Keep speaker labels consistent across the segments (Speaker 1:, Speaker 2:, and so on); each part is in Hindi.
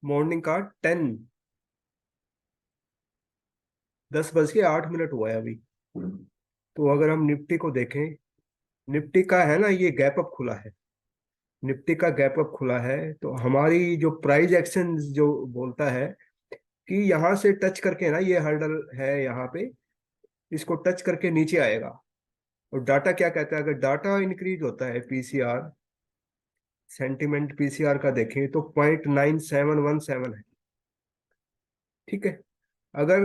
Speaker 1: मॉर्निंग का 10:08 हुआ है अभी। तो अगर हम निफ्टी को देखें, निफ्टी का है ना ये गैप अप खुला है। निफ्टी का गैप अप खुला है तो हमारी जो प्राइस एक्शन जो बोलता है कि यहाँ से टच करके ना, ये हर्डल है यहाँ पे, इसको टच करके नीचे आएगा। और डाटा क्या कहता है, अगर डाटा इंक्रीज होता है, पीसीआर सेंटिमेंट पीसीआर का देखें तो 0.9717 है। ठीक है। अगर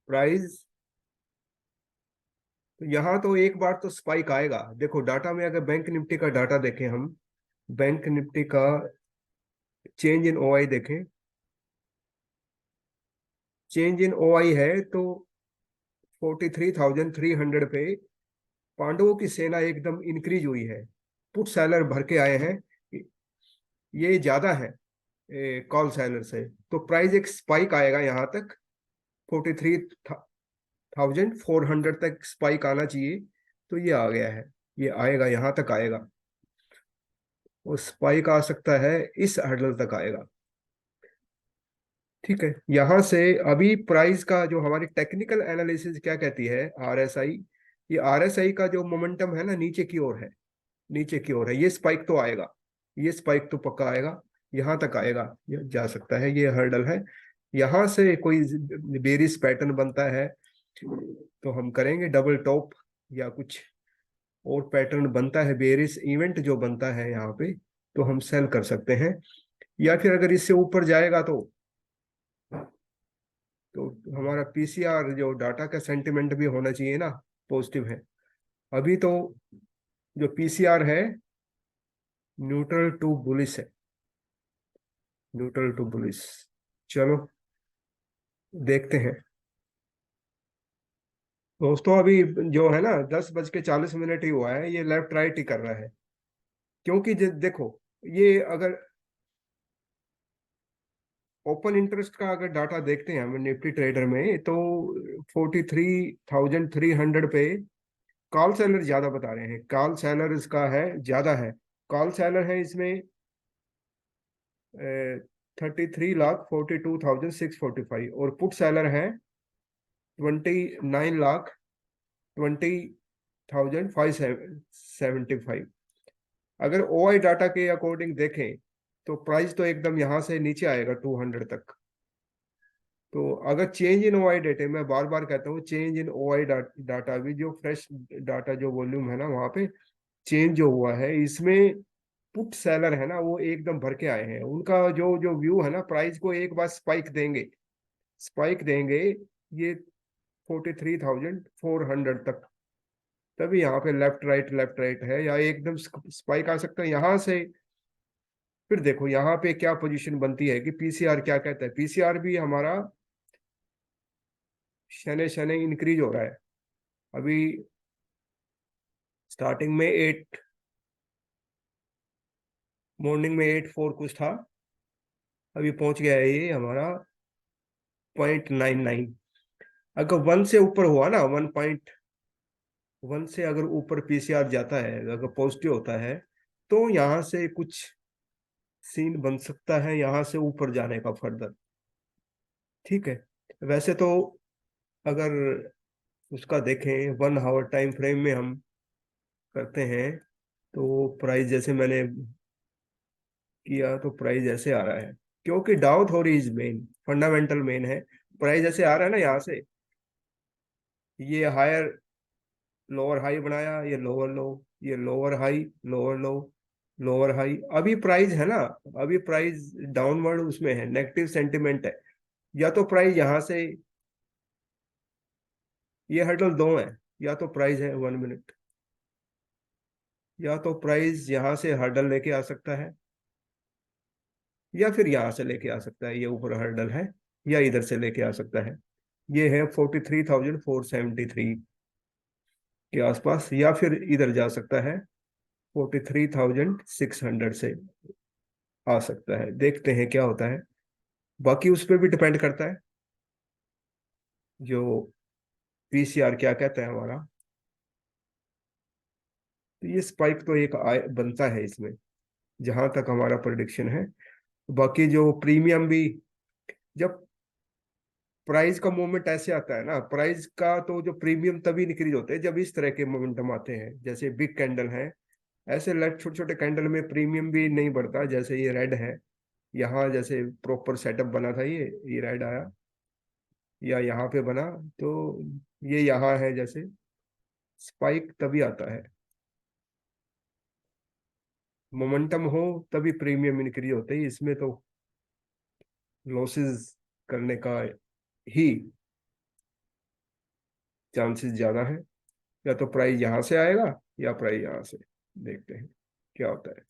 Speaker 1: प्राइस, तो यहाँ तो एक बार तो स्पाइक आएगा। देखो डाटा में, अगर बैंक निफ्टी का डाटा देखें हम, बैंक निफ्टी का चेंज इन ओआई देखें, चेंज इन ओआई है तो 43,300 पे पांडवों की सेना एकदम इंक्रीज हुई है। पुट सेलर भर के आए हैं, ये ज्यादा है कॉल सेलर से। तो प्राइस एक स्पाइक आएगा यहाँ तक, 43,400 तक स्पाइक आना चाहिए। तो ये आ गया है, ये आएगा यहाँ तक आएगा। वो स्पाइक आ सकता है, इस हर्डल तक आएगा। ठीक है। यहां से अभी प्राइस का जो हमारी टेक्निकल एनालिसिस क्या कहती है, आरएसआई, ये आरएसआई का जो मोमेंटम है ना, नीचे की ओर है, नीचे की ओर है। ये स्पाइक तो आएगा, ये स्पाइक तो पक्का आएगा, यहाँ तक आएगा, ये जा सकता है, ये हर्डल है। यहाँ से कोई बेरिस पैटर्न बनता है तो हम करेंगे डबल टॉप, या कुछ और पैटर्न बनता है, बेरिस इवेंट जो बनता है यहाँ पे, तो हम सेल कर सकते हैं। या फिर अगर इससे ऊपर जाएगा तो हमारा पीसीआर जो डाटा का सेंटिमेंट भी होना चाहिए ना, पॉजिटिव है। अभी तो जो पीसीआर है न्यूट्रल टू बुलिश है, न्यूट्रल टू बुलिश। चलो देखते हैं दोस्तों। अभी जो है ना 10:40 ही हुआ है, ये लेफ्ट राइट ही कर रहा है। क्योंकि देखो, ये अगर ओपन इंटरेस्ट का अगर डाटा देखते हैं हम निफ्टी ट्रेडर में, तो 43,300 पे कॉल सेलर ज्यादा बता रहे हैं, कॉल सेलर इसका है ज्यादा है। कॉल सेलर है इसमें 33,42,645, और पुट सेलर है 29,20,575। अगर ओआई डाटा के अकॉर्डिंग देखें तो प्राइस तो एकदम यहाँ से नीचे आएगा 200 तक। तो अगर चेंज इन ओआई डेटा, मैं बार बार कहता हूँ चेंज इन ओआई डाटा भी, जो फ्रेश डाटा जो वॉल्यूम है ना वहाँ पे चेंज जो हुआ है, इसमें पुट सेलर है ना वो एकदम भर के आए हैं। उनका जो जो व्यू है ना, प्राइस को एक बार स्पाइक देंगे, स्पाइक देंगे ये 43,400 तक, तभी यहाँ पे लेफ्ट राइट है, या एकदम स्पाइक आ सकता है यहाँ से। फिर देखो यहाँ पे क्या पोजीशन बनती है कि पीसीआर क्या कहता है। पीसीआर भी हमारा शने शने इंक्रीज हो रहा है। अभी स्टार्टिंग में 8, मॉर्निंग में 8.4 कुछ था, अभी पहुंच गया है ये हमारा 0.99। अगर 1 से ऊपर हुआ ना, 1.1 से अगर ऊपर पीसीआर जाता है, अगर पॉजिटिव होता है, तो यहाँ से कुछ सीन बन सकता है यहाँ से ऊपर जाने का फर्दर। ठीक है। वैसे तो अगर उसका देखें 1 आवर टाइम फ्रेम में हम करते हैं, तो प्राइस जैसे मैंने किया तो प्राइस ऐसे आ रहा है, क्योंकि डाउ थोड़ी इज मेन, फंडामेंटल मेन है। प्राइस ऐसे आ रहा है ना यहाँ से, ये हायर लोअर हाई बनाया, ये लोअर लो, ये लोअर हाई, लोअर लो, लोअर हाई। अभी प्राइस है ना, अभी प्राइस डाउनवर्ड उसमें है, नेगेटिव सेंटिमेंट है। या तो प्राइस यहाँ से, ये हर्डल दो है, या तो प्राइस है 1 मिनट, या तो प्राइस यहाँ से हर्डल लेके आ सकता है, या फिर यहाँ से लेके आ सकता है, ये ऊपर हर्डल है, या इधर से लेके आ सकता है। ये है 43,473 के आसपास, या फिर इधर जा सकता है 43,600 से आ सकता है। देखते हैं क्या होता है, बाकी उस पर भी डिपेंड करता है जो पीसीआर क्या कहता है हमारा। तो ये स्पाइक तो एक बनता है इसमें। जहां तक हमारा प्रोडिक्शन है। बाकी जो प्रीमियम भी, जब प्राइस का मूवमेंट ऐसे आता है ना, प्राइस का तो जो प्रीमियम तभी इंक्रीज होते हैं जब इस तरह के मोमेंटम आते हैं, जैसे बिग कैंडल है। ऐसे लेट छोटे छोटे कैंडल में प्रीमियम भी नहीं बढ़ता, जैसे ये रेड है। यहाँ जैसे प्रॉपर सेटअप बना था, ये रेड आया या यहाँ पे बना, तो ये यहाँ है, जैसे स्पाइक तभी आता है, मोमेंटम हो तभी प्रीमियम इंक्रीज होते हैं। इसमें तो लॉसेस करने का ही चांसेस ज्यादा है। या तो प्राइस यहाँ से आएगा या प्राइस यहाँ से। देखते हैं क्या होता है।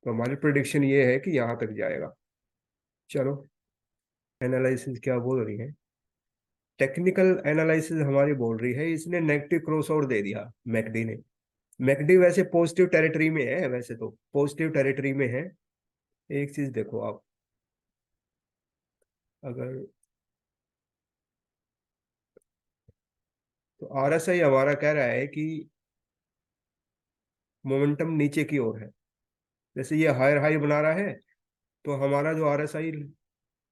Speaker 1: तो हमारी प्रिडिक्शन ये है कि यहाँ तक जाएगा। चलो, एनालिसिस क्या बोल रही है? टेक्निकल एनालिसिस हमारी बोल रही है इसने नेगेटिव क्रॉस ओवर दे दिया मैकडी ने। मैकडी वैसे पॉजिटिव टेरिटरी में है, वैसे तो पॉजिटिव टेरिटरी में है। एक चीज देखो आप, अगर तो आरएसआई हमारा कह रहा है कि मोमेंटम नीचे की ओर है। जैसे ये हायर हाई बना रहा है, तो हमारा जो आरएसआई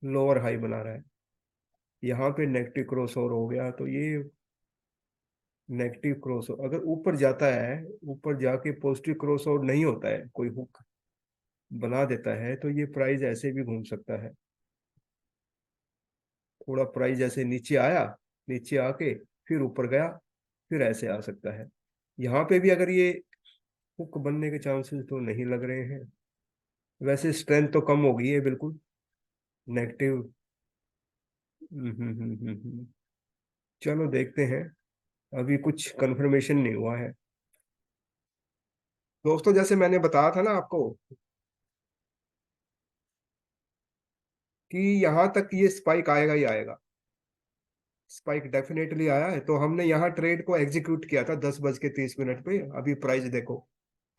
Speaker 1: लोअर हाई बना रहा है। यहाँ पे नेगेटिव क्रॉस ओवर हो गया, तो ये नेगेटिव क्रॉस ओवर अगर ऊपर जाता है, ऊपर जाके पॉजिटिव क्रॉस ओवर नहीं होता है, कोई हुक बना देता है, तो ये प्राइस ऐसे भी घूम सकता है। थोड़ा प्राइस जैसे नीचे आया, नीचे आके फिर ऊपर गया, फिर ऐसे आ सकता है। यहाँ पे भी अगर ये हुक बनने के चांसेस तो नहीं लग रहे हैं। वैसे स्ट्रेंथ तो कम हो गई है बिल्कुल, नेगेटिव। चलो देखते हैं, अभी कुछ कंफर्मेशन नहीं हुआ है। दोस्तों, जैसे मैंने बताया था ना आपको कि यहाँ तक ये स्पाइक आएगा ही आएगा। स्पाइक डेफिनेटली आया है, तो हमने यहाँ ट्रेड को एग्जीक्यूट किया था 10:30 पे। अभी प्राइस देखो,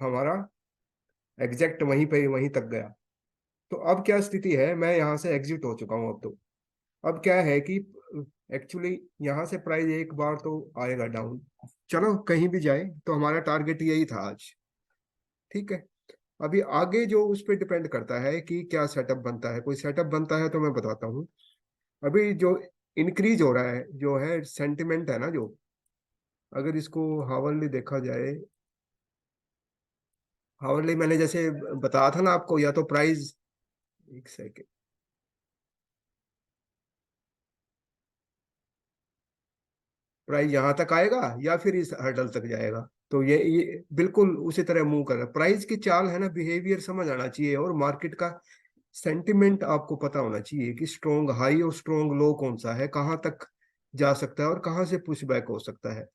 Speaker 1: हमारा एग्जैक्ट वहीं पे वहीं तक गया। तो अब क्या स्थिति है, मैं यहाँ से एग्जिट हो चुका हूँ अब तो। अब क्या है कि एक्चुअली यहाँ से प्राइस एक बार तो आएगा डाउन। चलो कहीं भी जाए, तो हमारा टारगेट यही था आज। ठीक है। अभी आगे जो उस पर डिपेंड करता है कि क्या सेटअप बनता है। कोई सेटअप बनता है तो मैं बताता हूँ। अभी जो इंक्रीज हो रहा है, जो है सेंटिमेंट है ना, जो अगर इसको हावरली देखा जाए, हावरली मैंने जैसे बताया था ना आपको, या तो प्राइस, एक सेकेंड, प्राइस यहाँ तक आएगा या फिर इस हर्डल तक जाएगा। तो ये बिल्कुल उसी तरह मूव कर रहा है। प्राइस की चाल है ना, बिहेवियर समझ आना चाहिए, और मार्केट का सेंटिमेंट आपको पता होना चाहिए कि स्ट्रोंग हाई और स्ट्रोंग लो कौन सा है, कहाँ तक जा सकता है और कहाँ से पुश बैक हो सकता है।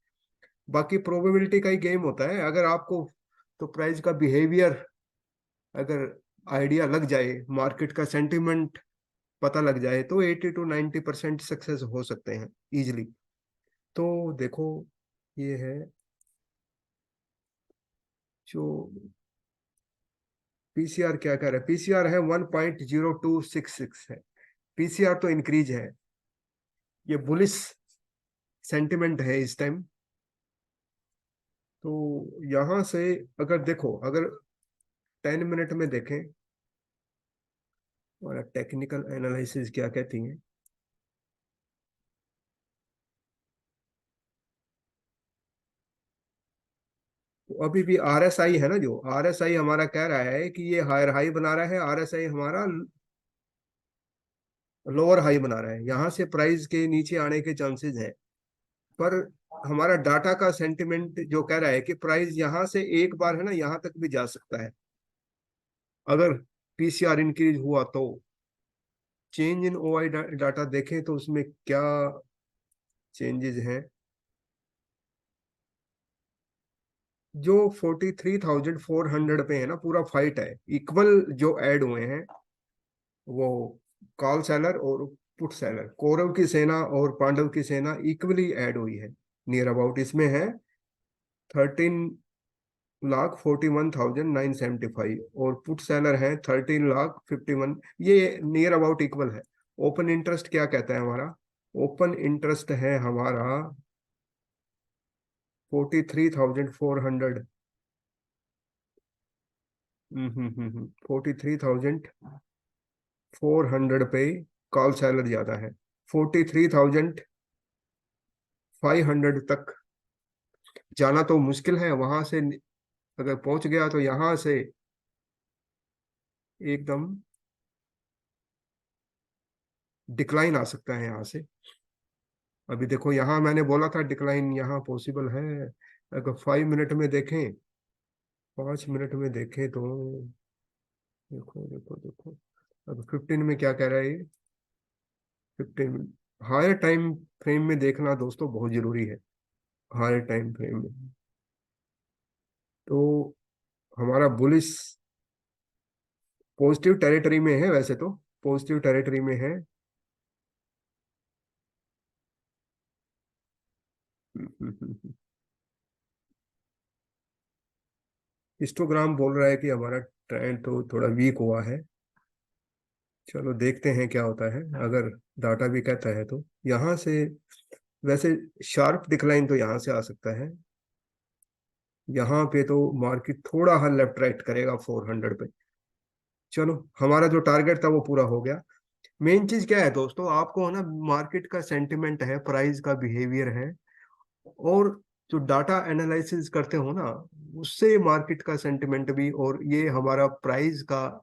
Speaker 1: बाकी प्रोबेबिलिटी का ही गेम होता है। अगर आपको तो प्राइस का बिहेवियर अगर आइडिया लग जाए, मार्केट का सेंटिमेंट पता लग जाए, तो 80 to 90% सक्सेस हो सकते हैं इजिली। तो देखो, ये है जो पीसीआर क्या कह रहा है। पीसीआर है 1.0266 है। पीसीआर तो इंक्रीज है, ये बुलिश सेंटिमेंट है इस टाइम। तो यहां से अगर देखो, अगर 10 मिनट में देखें और टेक्निकल एनालिसिस क्या कहती है, तो अभी भी आरएसआई है ना, जो आरएसआई हमारा कह रहा है कि ये हायर हाई बना रहा है, आरएसआई हमारा लोअर हाई बना रहा है। यहाँ से प्राइस के नीचे आने के चांसेस हैं। पर हमारा डाटा का सेंटिमेंट जो कह रहा है कि प्राइस यहाँ से एक बार है ना, यहाँ तक भी जा सकता है अगर पीसीआर इंक्रीज हुआ तो। चेंज इन ओआई डाटा देखें तो उसमें क्या चेंजेस हैं। जो 43,400 पे है ना, पूरा फाइट है। इक्वल जो ऐड हुए हैं वो कॉल सेलर और पुट सेलर, कौरव की सेना और पांडव की सेना इक्वली ऐड हुई है। नियर अबाउट इसमें है 13,41,975, और पुट सेलर है 13,51,000। ये नियर अबाउट इक्वल है। ओपन इंटरेस्ट क्या कहता है हमारा? ओपन इंटरेस्ट है हमारा 43,400। 43,400 पे कॉल सैलरी ज्यादा है। 43,500 तक जाना तो मुश्किल है, वहां से अगर पहुंच गया तो यहाँ से एकदम डिक्लाइन आ सकता है यहाँ से। अभी देखो यहाँ मैंने बोला था डिक्लाइन यहाँ पॉसिबल है। अगर 5 मिनट में देखें, 5 मिनट में देखें तो देखो देखो देखो, अब 15 में क्या कह रहा है ये? 15 हायर टाइम फ्रेम में देखना दोस्तों बहुत जरूरी है। हायर टाइम फ्रेम में तो हमारा बुलिस पॉजिटिव टेरिटरी में है, वैसे तो पॉजिटिव टेरिटरी में है। हिस्टोग्राम बोल रहा है कि हमारा ट्रेंड तो थोड़ा वीक हुआ है। चलो देखते हैं क्या होता है। अगर डाटा भी कहता है तो यहाँ से वैसे शार्प डिक्लाइन तो यहाँ से आ सकता है। यहाँ पे तो मार्केट थोड़ा हाँ लेफ्ट राइट करेगा 400 पे। चलो हमारा जो टारगेट था वो पूरा हो गया। मेन चीज क्या है दोस्तों, आपको है ना मार्केट का सेंटिमेंट है, प्राइस का बिहेवियर है, और जो डाटा एनालिसिस करते हो ना, उससे मार्केट का सेंटिमेंट भी और ये हमारा प्राइस का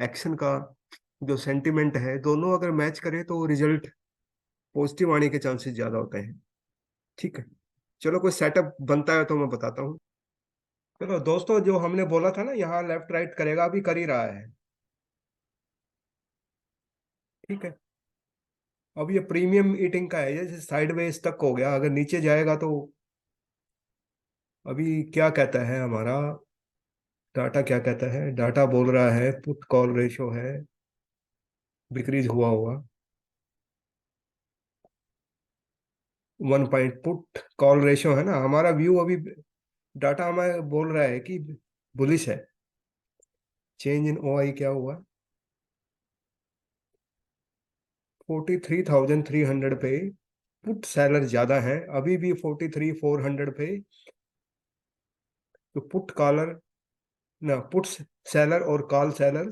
Speaker 1: एक्शन का जो सेंटिमेंट है, दोनों अगर मैच करें तो रिजल्ट पॉजिटिव आने के चांसेस ज्यादा होते हैं। ठीक है, चलो कोई सेटअप बनता है तो मैं बताता हूँ। चलो दोस्तों, जो हमने बोला था ना यहाँ लेफ्ट राइट करेगा, अभी कर ही रहा है। ठीक है, अब ये प्रीमियम ईटिंग का है, जैसे साइडवेज तक हो गया, अगर नीचे जाएगा तो अभी क्या कहता है हमारा डाटा, क्या कहता है डाटा, बोल रहा है पुट कॉल रेशो है डिक्रीज हुआ हुआ। 1 पॉइंट पुट कॉल रेशो है ना हमारा व्यू अभी, डाटा हमें बोल रहा है कि बुलिश है। चेंज इन ओआई क्या हुआ? 43,300 पे पुट सेलर ज्यादा है, अभी भी 43,400 पे तो पुट कॉलर ना, पुट सेलर और कॉल सेलर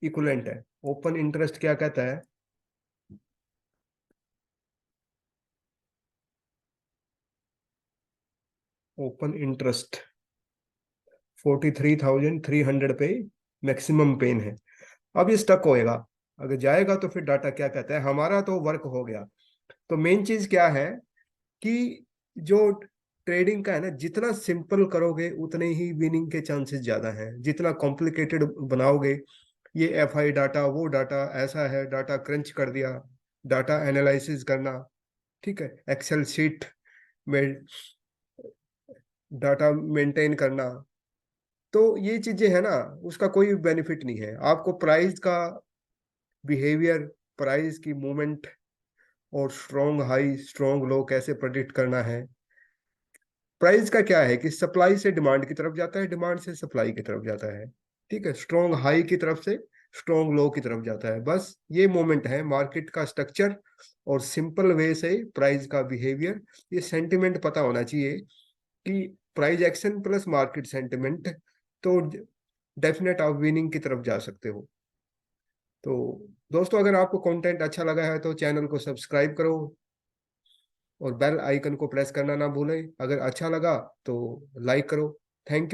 Speaker 1: इक्वलेंट है। ओपन इंटरेस्ट क्या कहता है? ओपन इंटरेस्ट 43,300 पे मैक्सिमम पेन है। अब ये स्टक होएगा, अगर जाएगा तो फिर डाटा क्या कहता है, हमारा तो वर्क हो गया। तो मेन चीज क्या है कि जो ट्रेडिंग का है ना, जितना सिंपल करोगे उतने ही विनिंग के चांसेस ज्यादा हैं। जितना कॉम्प्लिकेटेड बनाओगे, ये एफआई डाटा, वो डाटा ऐसा है, डाटा क्रंच कर दिया, डाटा एनालिसिस करना, ठीक है, एक्सेल शीट में डाटा मेंटेन करना, तो ये चीजें है ना, उसका कोई बेनिफिट नहीं है आपको। प्राइस का बिहेवियर, प्राइस की मूवमेंट और स्ट्रॉन्ग हाई स्ट्रॉन्ग लो कैसे प्रेडिक्ट करना है। प्राइस का क्या है कि सप्लाई से डिमांड की तरफ जाता है, डिमांड से सप्लाई की तरफ जाता है। ठीक है, स्ट्रॉन्ग हाई की तरफ से स्ट्रॉन्ग लो की तरफ जाता है, बस ये मोमेंट है मार्केट का स्ट्रक्चर। और सिंपल वे से प्राइस का बिहेवियर, ये सेंटिमेंट पता होना चाहिए कि price action plus market sentiment, तो डेफिनेट आप विनिंग की तरफ जा सकते हो। तो दोस्तों, अगर आपको कंटेंट अच्छा लगा है तो चैनल को सब्सक्राइब करो और बेल आइकन को प्रेस करना ना भूलें। अगर अच्छा लगा तो लाइक करो। Thank you.